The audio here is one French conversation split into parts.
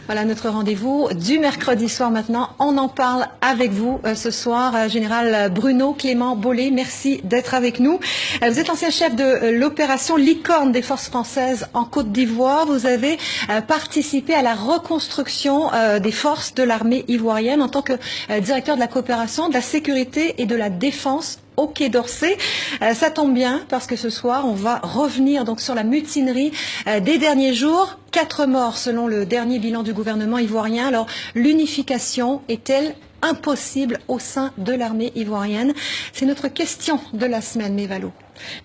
Voilà notre rendez-vous du mercredi soir maintenant. On en parle avec vous ce soir. Général Bruno Clément Bollé, merci d'être avec nous. Vous êtes ancien chef de l'opération Licorne des forces françaises en Côte d'Ivoire. Vous avez participé à la reconstruction des forces de l'armée ivoirienne en tant que directeur de la coopération, de la sécurité et de la défense au Quai d'Orsay. Ça tombe bien parce que ce soir, on va revenir donc sur la mutinerie des derniers jours. 4 morts selon le dernier bilan du gouvernement ivoirien. Alors, l'unification est-elle impossible au sein de l'armée ivoirienne? C'est notre question de la semaine, Mévalo.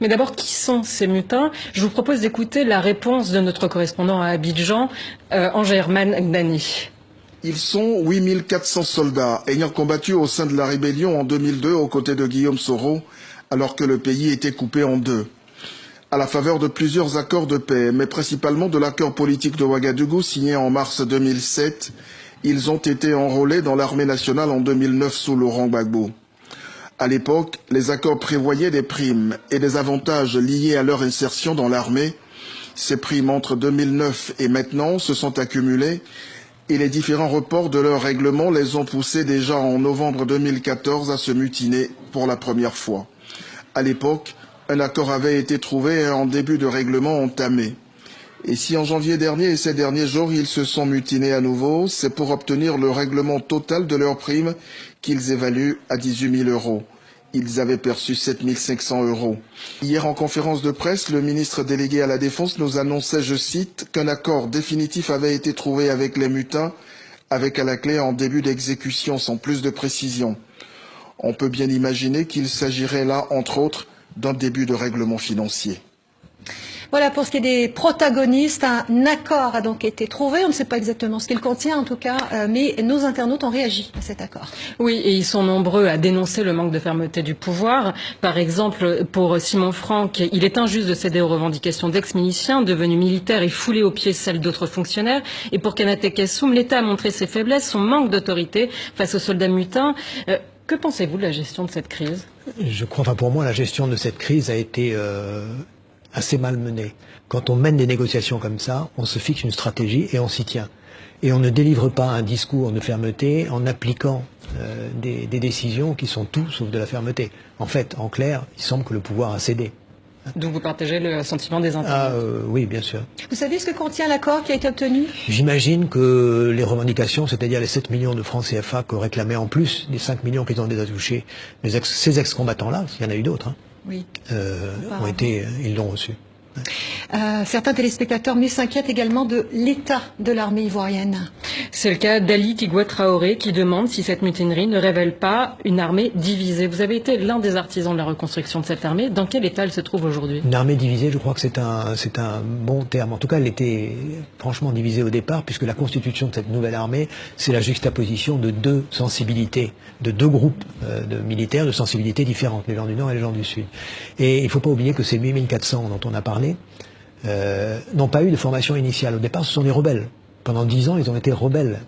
Mais d'abord, qui sont ces mutins? Je vous propose d'écouter la réponse de notre correspondant à Abidjan, Angerman Gnani. Ils sont 8400 soldats ayant combattu au sein de la rébellion en 2002 aux côtés de Guillaume Soro, alors que le pays était coupé en deux. À la faveur de plusieurs accords de paix, mais principalement de l'accord politique de Ouagadougou signé en mars 2007, ils ont été enrôlés dans l'armée nationale en 2009 sous Laurent Gbagbo. À l'époque, les accords prévoyaient des primes et des avantages liés à leur insertion dans l'armée. Ces primes entre 2009 et maintenant se sont accumulées et les différents reports de leur règlement les ont poussés déjà en novembre 2014 à se mutiner pour la première fois. À l'époque, un accord avait été trouvé et un début de règlement entamé. Et si en janvier dernier et ces derniers jours, ils se sont mutinés à nouveau, c'est pour obtenir le règlement total de leurs primes qu'ils évaluent à 18 000 €. Ils avaient perçu 7 500 €. Hier, en conférence de presse, le ministre délégué à la Défense nous annonçait, je cite, qu'un accord définitif avait été trouvé avec les mutins, avec à la clé un début d'exécution sans plus de précision. On peut bien imaginer qu'il s'agirait là, entre autres, d'un début de règlement financier. Voilà pour ce qui est des protagonistes. Un accord a donc été trouvé. On ne sait pas exactement ce qu'il contient en tout cas, mais nos internautes ont réagi à cet accord. Oui, et ils sont nombreux à dénoncer le manque de fermeté du pouvoir. Par exemple, pour Simon Franck, il est injuste de céder aux revendications d'ex-miliciens devenus militaires et fouler aux pieds celles d'autres fonctionnaires. Et pour Kanate Kessoum, l'État a montré ses faiblesses, son manque d'autorité face aux soldats mutins. Que pensez-vous de la gestion de cette crise? Je crois, pour moi, la gestion de cette crise a été assez mal menée. Quand on mène des négociations comme ça, on se fixe une stratégie et on s'y tient. Et on ne délivre pas un discours de fermeté en appliquant des décisions qui sont tout sauf de la fermeté. En fait, en clair, il semble que le pouvoir a cédé. Donc vous partagez le sentiment des internautes? Oui, bien sûr. Vous savez ce que contient l'accord qui a été obtenu? J'imagine que les revendications, c'est-à-dire les 7 millions de francs CFA que réclamaient en plus des 5 millions qu'ils ont déjà touchés, ces ex-combattants-là, il y en a eu d'autres, hein, oui. Ils l'ont reçu. Certains téléspectateurs s'inquiètent également de l'état de l'armée ivoirienne. C'est le cas d'Ali Tigwa Traoré qui demande si cette mutinerie ne révèle pas une armée divisée. Vous avez été l'un des artisans de la reconstruction de cette armée. Dans quel état elle se trouve aujourd'hui? Une armée divisée, je crois que c'est un bon terme. En tout cas, elle était franchement divisée au départ, puisque la constitution de cette nouvelle armée, c'est la juxtaposition de deux sensibilités, de deux groupes de militaires de sensibilités différentes, les gens du Nord et les gens du Sud. Et il ne faut pas oublier que ces 8400 dont on a parlé n'ont pas eu de formation initiale. Au départ, ce sont des rebelles. Pendant 10 ans, ils ont été rebelles.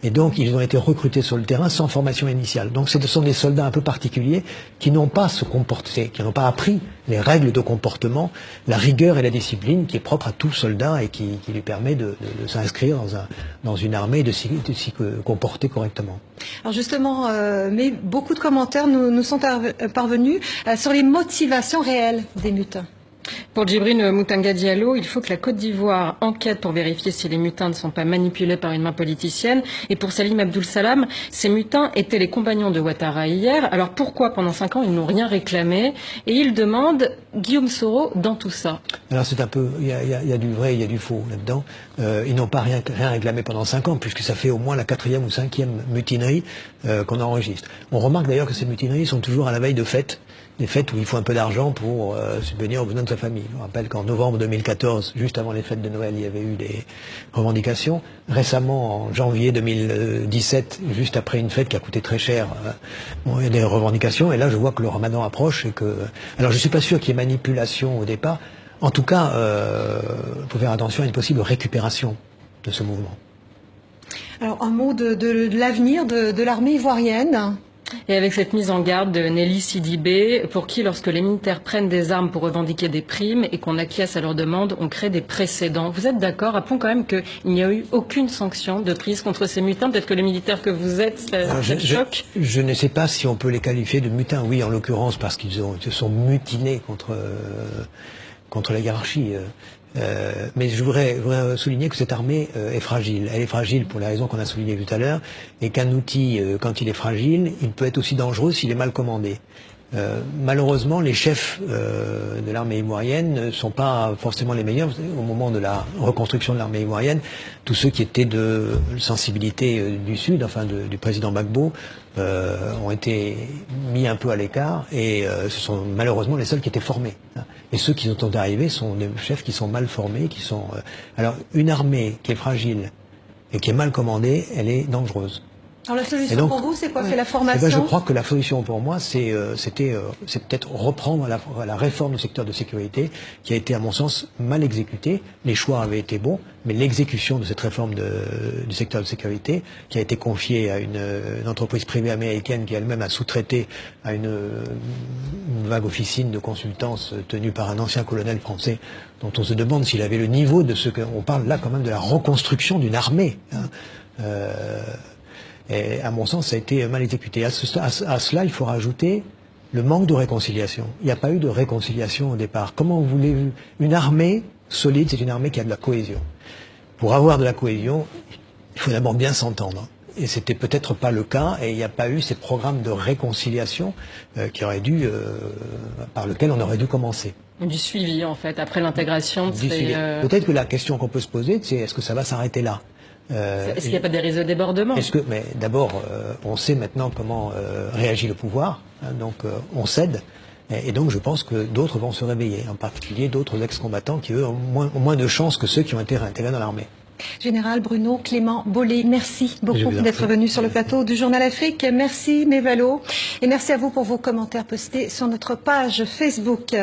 Et donc, ils ont été recrutés sur le terrain sans formation initiale. Donc, ce sont des soldats un peu particuliers qui n'ont pas se comporté, qui n'ont pas appris les règles de comportement, la rigueur et la discipline qui est propre à tout soldat et qui lui permet de s'inscrire dans une armée et de s'y comporter correctement. Alors justement, mais beaucoup de commentaires nous sont parvenus sur les motivations réelles des mutins. Pour Djibril Moutanga Diallo, il faut que la Côte d'Ivoire enquête pour vérifier si les mutins ne sont pas manipulés par une main politicienne. Et pour Salim Abdoul Salam, ces mutins étaient les compagnons de Ouattara hier. Alors pourquoi pendant 5 ans ils n'ont rien réclamé? Et il demande Guillaume Soro dans tout ça. Alors c'est un peu, il y a du vrai, il y a du faux là-dedans. Ils n'ont pas rien réclamé pendant 5 ans, puisque ça fait au moins la 4e ou 5e mutinerie qu'on enregistre. On remarque d'ailleurs que ces mutineries sont toujours à la veille de fêtes. Des fêtes où il faut un peu d'argent pour subvenir aux besoins de sa famille. Je rappelle qu'en novembre 2014, juste avant les fêtes de Noël, il y avait eu des revendications. Récemment, en janvier 2017, juste après une fête qui a coûté très cher, il y a des revendications. Et là, je vois que le Ramadan approche et que... Alors, je suis pas sûr qu'il y ait manipulation au départ. En tout cas, il faut faire attention à une possible récupération de ce mouvement. Alors, un mot de l'avenir de l'armée ivoirienne. Et avec cette mise en garde de Nelly Sidibé, pour qui, lorsque les militaires prennent des armes pour revendiquer des primes et qu'on acquiesce à leur demande, on crée des précédents. Vous êtes d'accord? Rappelons quand même qu'il n'y a eu aucune sanction de prise contre ces mutins. Peut-être que les militaires que vous êtes, ça choque. Je ne sais pas si on peut les qualifier de mutins. Oui, en l'occurrence, parce qu'ils se sont mutinés contre la hiérarchie. Mais je voudrais souligner que cette armée est fragile. Elle est fragile pour les raisons qu'on a soulignées tout à l'heure, et qu'un outil, quand il est fragile, il peut être aussi dangereux s'il est mal commandé. Malheureusement, les chefs de l'armée ivoirienne ne sont pas forcément les meilleurs. Au moment de la reconstruction de l'armée ivoirienne, tous ceux qui étaient de sensibilité du Sud, enfin du président Gbagbo, ont été mis un peu à l'écart, et ce sont malheureusement les seuls qui étaient formés. Et ceux qui sont arrivés sont des chefs qui sont mal formés, qui sont... Alors, une armée qui est fragile et qui est mal commandée, elle est dangereuse. Alors la solution pour vous, c'est quoi? C'est la formation? Je crois que la solution pour moi, c'est peut-être reprendre la réforme du secteur de sécurité, qui a été à mon sens mal exécutée. Les choix avaient été bons, mais l'exécution de cette réforme du secteur de sécurité, qui a été confiée à une entreprise privée américaine qui elle-même a sous-traité à une vague officine de consultance tenue par un ancien colonel français, dont on se demande s'il avait le niveau de ce qu'on parle là quand même de la reconstruction d'une armée. Et à mon sens, ça a été mal exécuté. À cela, il faut rajouter le manque de réconciliation. Il n'y a pas eu de réconciliation au départ. Comment voulez-vous? Une armée solide, c'est une armée qui a de la cohésion. Pour avoir de la cohésion, il faut d'abord bien s'entendre. Et c'était peut-être pas le cas, et il n'y a pas eu ces programmes de réconciliation par lesquels on aurait dû commencer. Du suivi, en fait, après l'intégration. Peut-être que la question qu'on peut se poser, c'est est-ce que ça va s'arrêter là? Est-ce qu'il n'y a pas des risques de débordement? Mais d'abord, on sait maintenant comment réagit le pouvoir, donc on cède, et donc je pense que d'autres vont se réveiller, en particulier d'autres ex-combattants qui, eux, ont moins de chances que ceux qui ont été réintégrés dans l'armée. Général Bruno Clément Bollé, merci beaucoup d'être venu sur le plateau du Journal Afrique. Merci Mévalo, et merci à vous pour vos commentaires postés sur notre page Facebook.